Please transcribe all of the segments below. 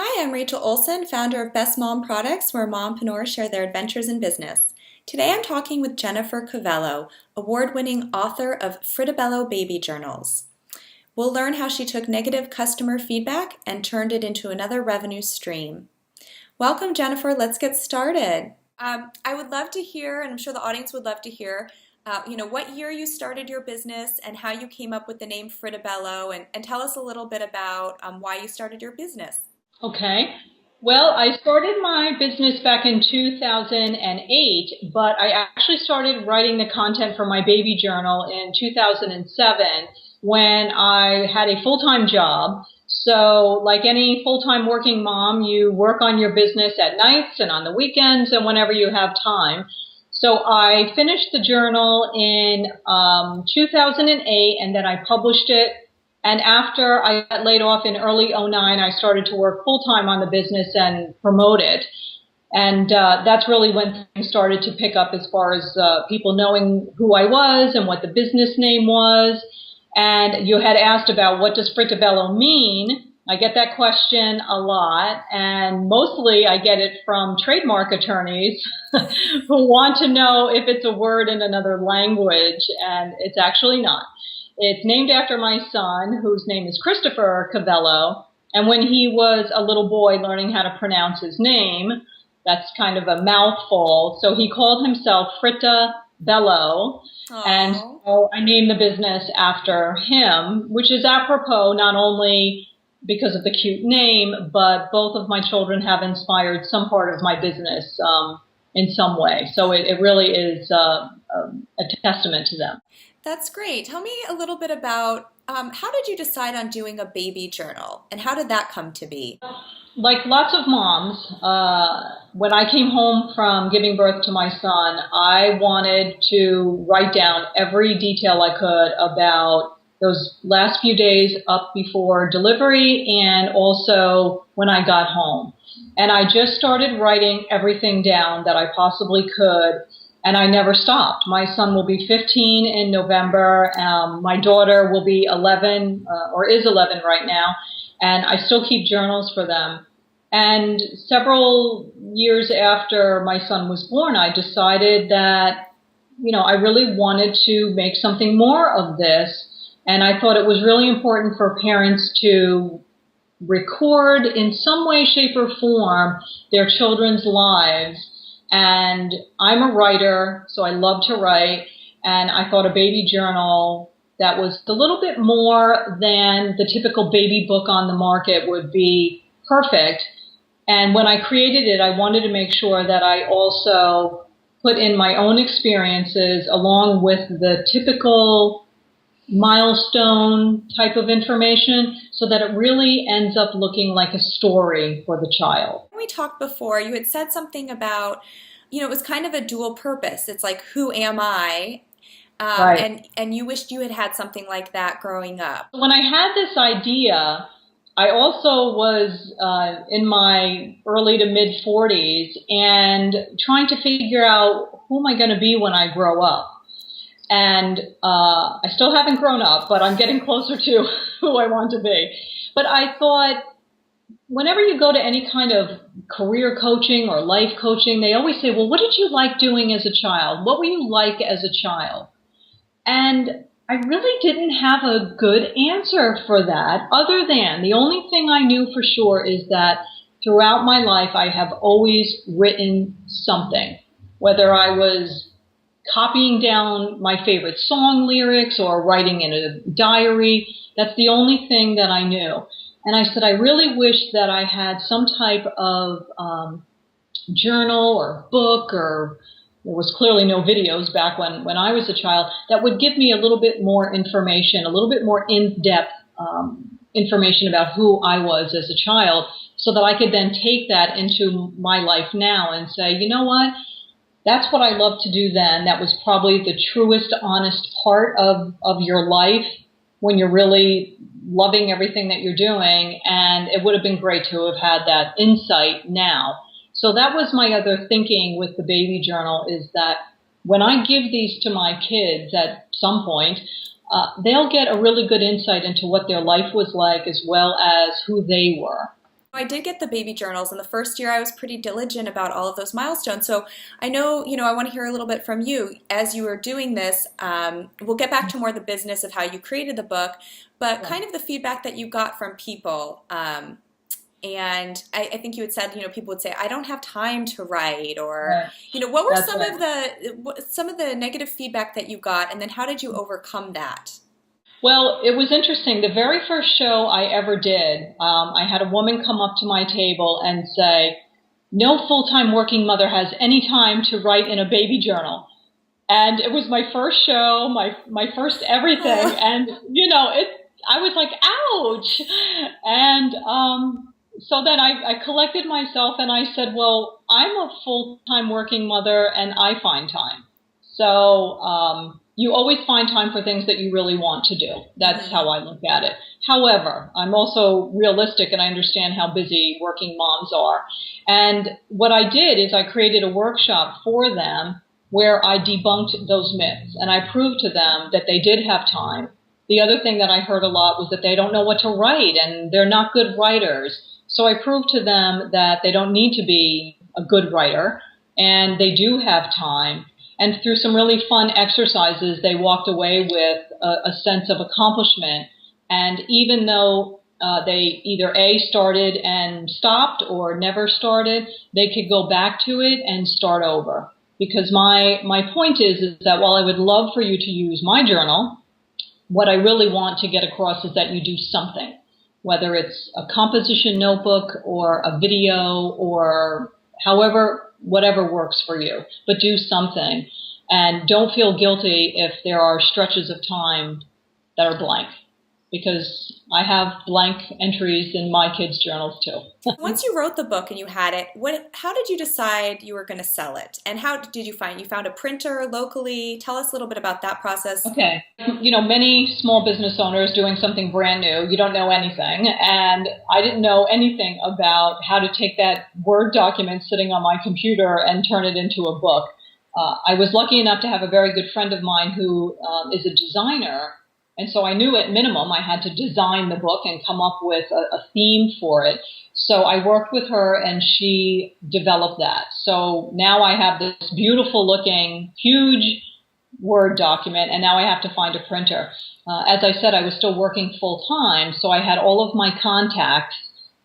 Hi, I'm Rachel Olson, founder of Best Mom Products, where mompreneurs share their adventures in business. Today I'm talking with Jennifer Covello, award-winning author of Fritabello Baby Journals. We'll learn how she took negative customer feedback and turned it into another revenue stream. Welcome, Jennifer. Let's get started. I would love to hear, and I'm sure the audience would love to hear, what year you started your business and how you came up with the name Fritabello, and tell us a little bit about why you started your business. Okay. Well, I started my business back in 2008, but I actually started writing the content for my baby journal in 2007 when I had a full-time job. So like any full-time working mom, you work on your business at nights and on the weekends and whenever you have time. So I finished the journal in 2008 and then I published it. And after I got laid off in early '09, I started to work full-time on the business and promote it. And that's really when things started to pick up as far as people knowing who I was and what the business name was. And you had asked about what does Fritabello mean. I get that question a lot, and mostly I get it from trademark attorneys who want to know if it's a word in another language, and it's actually not. It's named after my son, whose name is Christopher Covello, and when he was a little boy learning how to pronounce his name, that's kind of a mouthful, so he called himself Fritabello, and so I named the business after him, which is apropos not only because of the cute name, but both of my children have inspired some part of my business in some way, so it really is a testament to them. That's great. Tell me a little bit about how did you decide on doing a baby journal and how did that come to be? Like lots of moms, when I came home from giving birth to my son, I wanted to write down every detail I could about those last few days up before delivery and also when I got home. And I just started writing everything down that I possibly could. And I never stopped. My son will be 15 in November. My daughter will be 11, or is 11 right now. And I still keep journals for them. And several years after my son was born, I decided that, I really wanted to make something more of this. And I thought it was really important for parents to record in some way, shape, or form their children's lives. And I'm a writer, so I love to write, and I thought a baby journal that was a little bit more than the typical baby book on the market would be perfect. And when I created it, I wanted to make sure that I also put in my own experiences along with the typical milestone type of information so that it really ends up looking like a story for the child. When we talked before, you had said something about, it was kind of a dual purpose. It's like, who am I? Right. And you wished you had had something like that growing up. When I had this idea, I also was in my early to mid 40s and trying to figure out who am I going to be when I grow up. And I still haven't grown up, but I'm getting closer to who I want to be. But I thought, whenever you go to any kind of career coaching or life coaching, they always say, well, what did you like doing as a child? What were you like as a child? And I really didn't have a good answer for that, other than the only thing I knew for sure is that throughout my life, I have always written something, whether I was copying down my favorite song lyrics or writing in a diary. That's the only thing that I knew. And I said, I really wish that I had some type of journal or book, or there was clearly no videos back when I was a child, that would give me a little bit more information, a little bit more in-depth information about who I was as a child, so that I could then take that into my life now and say, you know what? That's what I loved to do then. That was probably the truest, honest part of your life when you're really loving everything that you're doing. And it would have been great to have had that insight now. So that was my other thinking with the baby journal, is that when I give these to my kids at some point, they'll get a really good insight into what their life was like as well as who they were. I did get the baby journals, and the first year I was pretty diligent about all of those milestones. So I know, I want to hear a little bit from you as you were doing this. We'll get back to more the business of how you created the book, but Right. kind of the feedback that you got from people. And I think you had said, people would say, "I don't have time to write," or, Right. what were That's right. some of the negative feedback that you got, and then how did you overcome that? Well, it was interesting. The very first show I ever did, I had a woman come up to my table and say, "No full-time working mother has any time to write in a baby journal." And it was my first show, my first everything, and I was like, "Ouch!" And so then I collected myself and I said, "Well, I'm a full-time working mother, and I find time." So you always find time for things that you really want to do. That's Mhm. how I look at it. However, I'm also realistic and I understand how busy working moms are. And what I did is I created a workshop for them where I debunked those myths and I proved to them that they did have time. The other thing that I heard a lot was that they don't know what to write and they're not good writers. So I proved to them that they don't need to be a good writer and they do have time. And through some really fun exercises, they walked away with a sense of accomplishment. And even though they either A, started and stopped or never started, they could go back to it and start over. Because my point is that while I would love for you to use my journal, what I really want to get across is that you do something, whether it's a composition notebook or a video or however, whatever works for you, but do something. And don't feel guilty if there are stretches of time that are blank, because I have blank entries in my kids' journals too. Once you wrote the book and you had it, how did you decide you were going to sell it? And how did you found a printer locally? Tell us a little bit about that process. Okay. Many small business owners doing something brand new, you don't know anything. And I didn't know anything about how to take that Word document sitting on my computer and turn it into a book. I was lucky enough to have a very good friend of mine who is a designer. And so I knew at minimum I had to design the book and come up with a theme for it. So I worked with her and she developed that. So now I have this beautiful looking, huge Word document, and now I have to find a printer. As I said, I was still working full time, so I had all of my contacts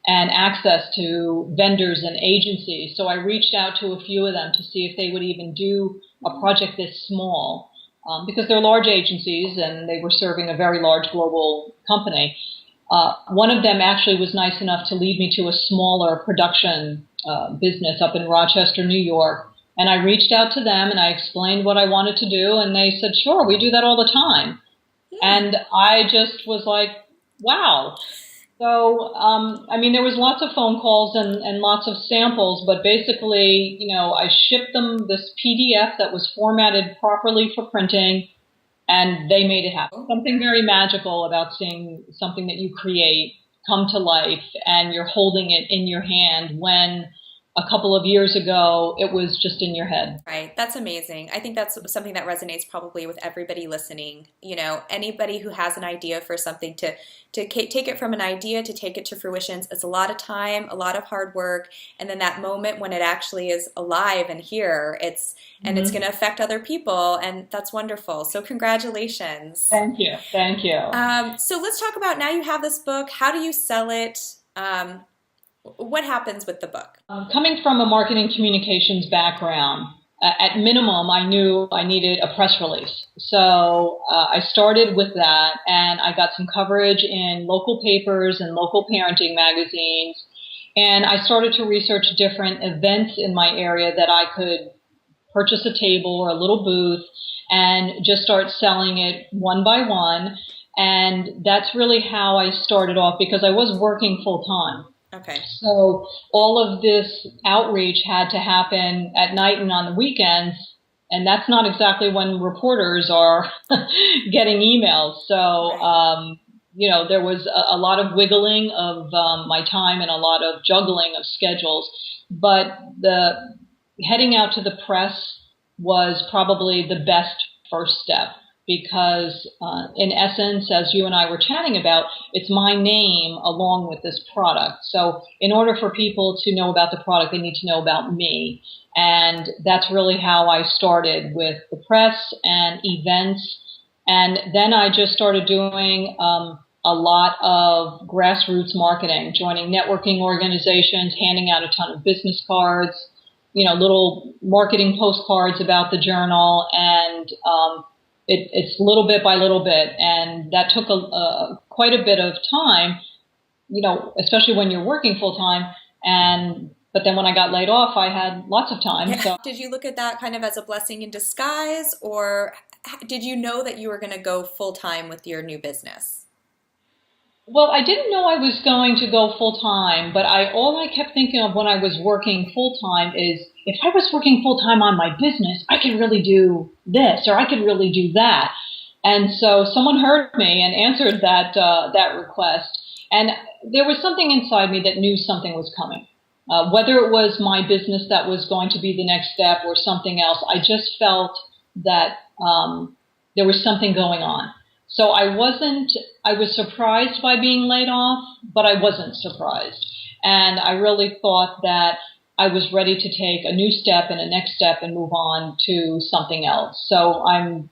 and access to vendors and agencies. So I reached out to a few of them to see if they would even do a project this small, because they're large agencies and they were serving a very large global company. One of them actually was nice enough to lead me to a smaller production business up in Rochester, New York. And I reached out to them and I explained what I wanted to do. And they said, "Sure, we do that all the time." And I just was like, wow. So, there was lots of phone calls and lots of samples, but basically, I shipped them this PDF that was formatted properly for printing, and they made it happen. Something very magical about seeing something that you create come to life, and you're holding it in your hand when a couple of years ago it was just in your head. Right. That's amazing. I think that's something that resonates probably with everybody listening. Anybody who has an idea for something take it from an idea to take it to fruition. It's a lot of time, a lot of hard work, and then that moment when it actually is alive and here, it's going Mm-hmm. to affect other people, and that's wonderful. So congratulations. Thank you. Thank you. So let's talk about now you have this book. How do you sell it? What happens with the book? Coming from a marketing communications background, at minimum, I knew I needed a press release. So I started with that, and I got some coverage in local papers and local parenting magazines. And I started to research different events in my area that I could purchase a table or a little booth and just start selling it one by one. And that's really how I started off, because I was working full time. Okay. So all of this outreach had to happen at night and on the weekends, and that's not exactly when reporters are getting emails. So, Right. there was a lot of wiggling of my time and a lot of juggling of schedules. But the heading out to the press was probably the best first step. because in essence, as you and I were chatting about, it's my name along with this product. So in order for people to know about the product, they need to know about me. And that's really how I started with the press and events. And then I just started doing a lot of grassroots marketing, joining networking organizations, handing out a ton of business cards, little marketing postcards about the journal, and it's little bit by little bit, and that took quite a bit of time, especially when you're working full time. But then when I got laid off, I had lots of time. Yeah. So Did you look at that kind of as a blessing in disguise, or did you know that you were going to go full time with your new business? well, I didn't know I was going to go full time, but all I kept thinking of when I was working full time is if I was working full time on my business, I could really do this or I could really do that. And so someone heard me and answered that request, and there was something inside me that knew something was coming. Whether it was my business that was going to be the next step or something else, I just felt that there was something going on. So I was surprised by being laid off, but I wasn't surprised. And I really thought that I was ready to take a new step and a next step and move on to something else. So I'm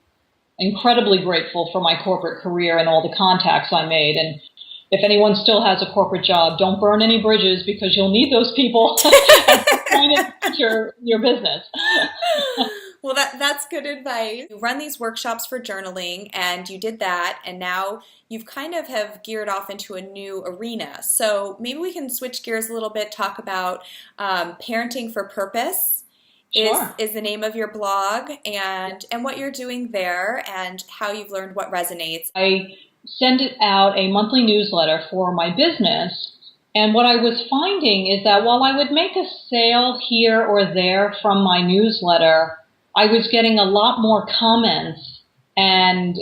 incredibly grateful for my corporate career and all the contacts I made. And if anyone still has a corporate job, don't burn any bridges because you'll need those people at some point in your business. Well, that's good advice. You run these workshops for journaling, and you did that, and now you've kind of have geared off into a new arena. So maybe we can switch gears a little bit, talk about Parenting for Purpose. Sure. Is the name of your blog, and what you're doing there, and how you've learned what resonates. I send it out a monthly newsletter for my business. And what I was finding is that while I would make a sale here or there from my newsletter, I was getting a lot more comments and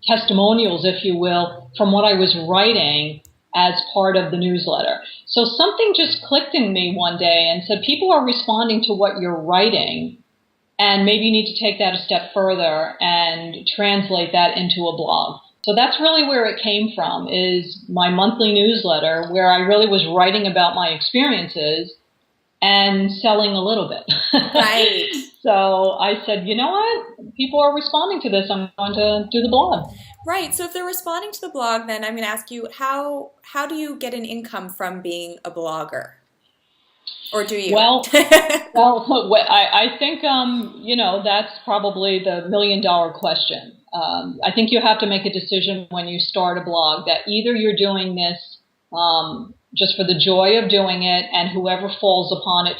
testimonials, if you will, from what I was writing as part of the newsletter. So something just clicked in me one day and said, people are responding to what you're writing, and maybe you need to take that a step further and translate that into a blog. So that's really where it came from, is my monthly newsletter, where I really was writing about my experiences and selling a little bit. Right. So I said, you know what? People are responding to this. I'm going to do the blog. Right. So if they're responding to the blog, then I'm going to ask you, how do you get an income from being a blogger? Or do you? Well, I think, that's probably the $1,000,000 question. I think you have to make a decision when you start a blog that either you're doing this just for the joy of doing it, and whoever falls upon it,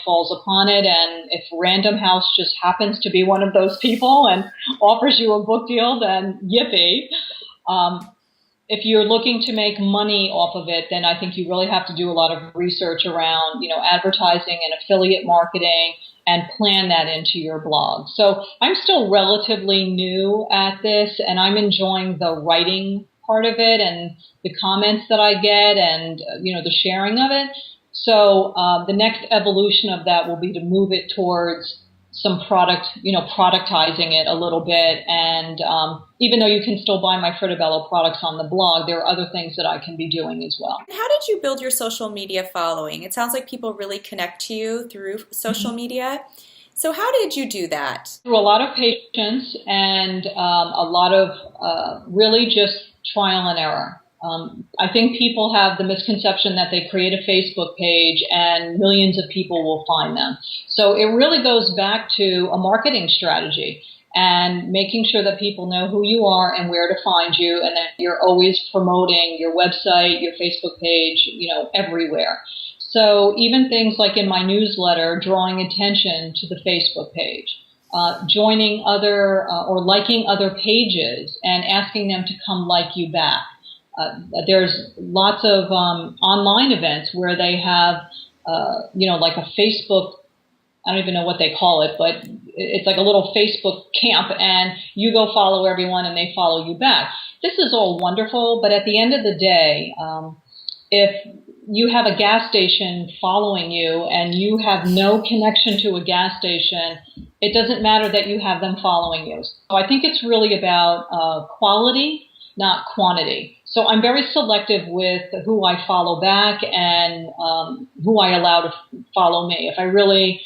and if Random House just happens to be one of those people and offers you a book deal, then yippee. If you're looking to make money off of it, then I think you really have to do a lot of research around, advertising and affiliate marketing, and plan that into your blog. So I'm still relatively new at this, and I'm enjoying the writing part of it and the comments that I get, and the sharing of it. So the next evolution of that will be to move it towards some product, productizing it a little bit. And even though you can still buy my Fritabello products on the blog, there are other things that I can be doing as well. How did you build your social media following? It sounds like people really connect to you through social media. So how did you do that? Through a lot of patience and a lot of really just trial and error. I think people have the misconception that they create a Facebook page and millions of people will find them. So it really goes back to a marketing strategy and making sure that people know who you are and where to find you, and that you're always promoting your website, your Facebook page, everywhere. So even things like in my newsletter, drawing attention to the Facebook page, joining other or liking other pages and asking them to come like you back. There's lots of online events where they have, like a Facebook, I don't even know what they call it, but it's like a little Facebook camp, and you go follow everyone and they follow you back. This is all wonderful, but at the end of the day, if you have a gas station following you and you have no connection to a gas station, it doesn't matter that you have them following you. So I think it's really about quality, not quantity. So I'm very selective with who I follow back and who I allow to follow me. If I really,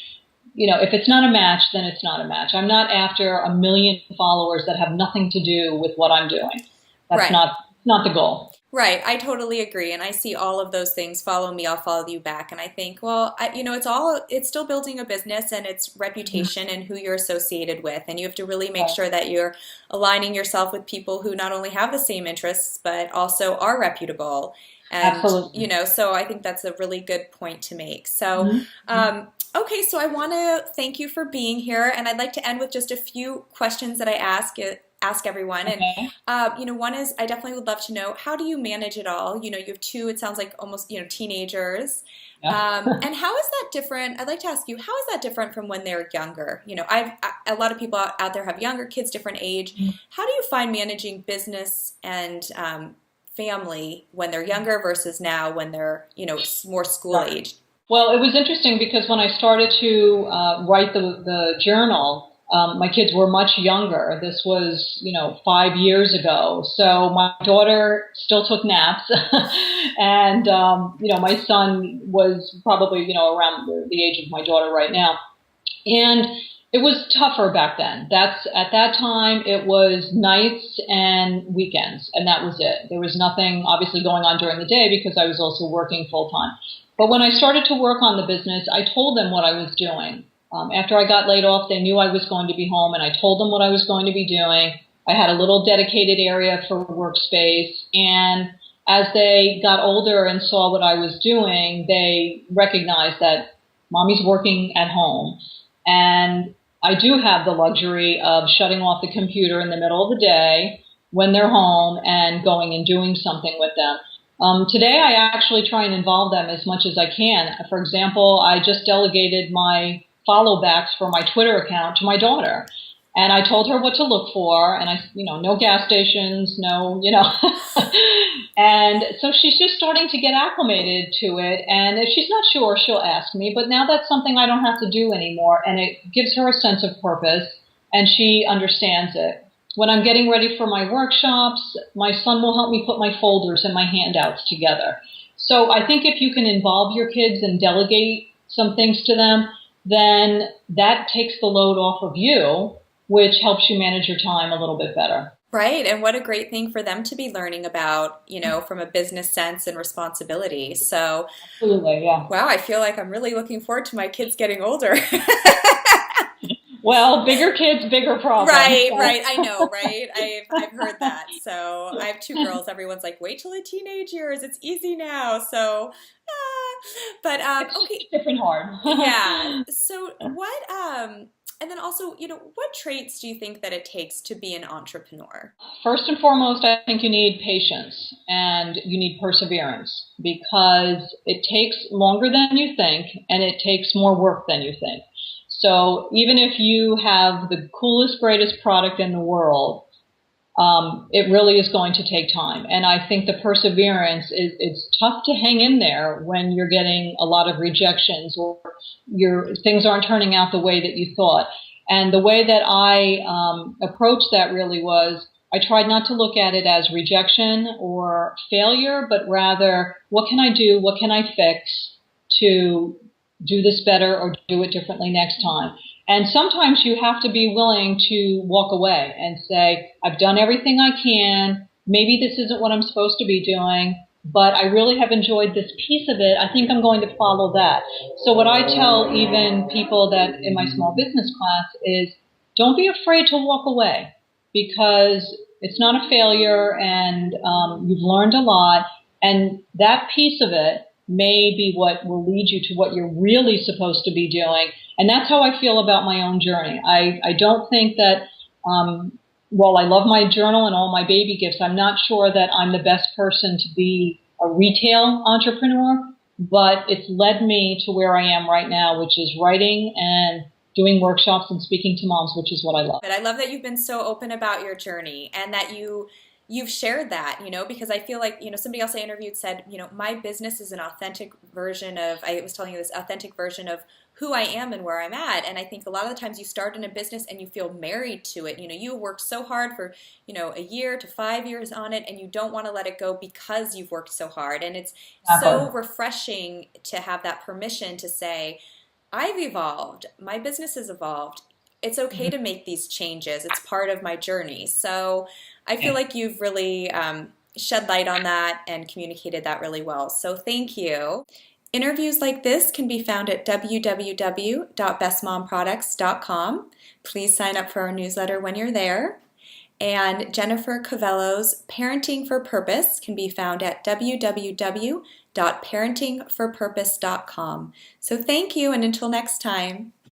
if it's not a match, then it's not a match. I'm not after a million followers that have nothing to do with what I'm doing. That's not the goal. Right. I totally agree. And I see all of those things. Follow me, I'll follow you back. And I think, well, it's still building a business and it's reputation and who you're associated with. And you have to really make sure that you're aligning yourself with people who not only have the same interests, but also are reputable. And, Absolutely. So I think that's a really good point to make. So, okay, so I want to thank you for being here. And I'd like to end with just a few questions that I ask everyone. Okay. And, one is I definitely would love to know, how do you manage it all? You have two, it sounds like almost, teenagers. Yeah. And how is that different? I'd like to ask you, how is that different from when they're younger? A lot of people out there have younger kids, different age. How do you find managing business and family when they're younger versus now when they're, more school aged? Well, it was interesting because when I started to write the journal, my kids were much younger. This was, 5 years ago. So my daughter still took naps. And, my son was probably, around the age of my daughter right now. And it was tougher back then. At that time, it was nights and weekends, and that was it. There was nothing obviously going on during the day because I was also working full time. But when I started to work on the business, I told them what I was doing. After I got laid off, they knew I was going to be home, and I told them what I was going to be doing. I had a little dedicated area for workspace, and as they got older and saw what I was doing, they recognized that Mommy's working at home. And I do have the luxury of shutting off the computer in the middle of the day when they're home and going and doing something with them. Today, I actually try and involve them as much as I can. For example, I just delegated my follow backs for my Twitter account to my daughter. And I told her what to look for, and no gas stations, no. And so she's just starting to get acclimated to it. And if she's not sure, she'll ask me. But now that's something I don't have to do anymore. And it gives her a sense of purpose, and she understands it. When I'm getting ready for my workshops, my son will help me put my folders and my handouts together. So I think if you can involve your kids and delegate some things to them, then that takes the load off of you, which helps you manage your time a little bit better. Right. And what a great thing for them to be learning about, from a business sense and responsibility. So, absolutely, yeah. Wow, I feel like I'm really looking forward to my kids getting older. Well, bigger kids, bigger problems. Right, right. I know, right? I've heard that. So I have two girls. Everyone's like, wait till the teenage years. It's easy now. So, but okay. Different hard. Yeah. So what? And then also, what traits do you think that it takes to be an entrepreneur? First and foremost, I think you need patience and you need perseverance because it takes longer than you think and it takes more work than you think. So even if you have the coolest, greatest product in the world, it really is going to take time. And I think the perseverance it's tough to hang in there when you're getting a lot of rejections or things aren't turning out the way that you thought. And the way that I approached that really was I tried not to look at it as rejection or failure, but rather what can I do? What can I fix to do this better or do it differently next time? And sometimes you have to be willing to walk away and say, I've done everything I can. Maybe this isn't what I'm supposed to be doing, but I really have enjoyed this piece of it. I think I'm going to follow that. So what I tell even people that in my small business class is don't be afraid to walk away because it's not a failure and you've learned a lot. And that piece of it may be what will lead you to what you're really supposed to be doing. And that's how I feel about my own journey. I don't think that, while I love my journal and all my baby gifts, I'm not sure that I'm the best person to be a retail entrepreneur, but it's led me to where I am right now, which is writing and doing workshops and speaking to moms, which is what I love. But I love that you've been so open about your journey and that you you've shared that, because I feel like, somebody else I interviewed said, my business is an authentic version of, I was telling you this authentic version of who I am and where I'm at. And I think a lot of the times you start in a business and you feel married to it. You worked so hard for, a year to 5 years on it, and you don't want to let it go because you've worked so hard. And it's so Exactly. refreshing to have that permission to say, I've evolved. My business has evolved. It's okay Mhm. to make these changes. It's part of my journey. So I feel Yeah. like you've really shed light on that and communicated that really well. So thank you. Interviews like this can be found at www.bestmomproducts.com. Please sign up for our newsletter when you're there. And Jennifer Covello's Parenting for Purpose can be found at www.parentingforpurpose.com. So thank you, and until next time.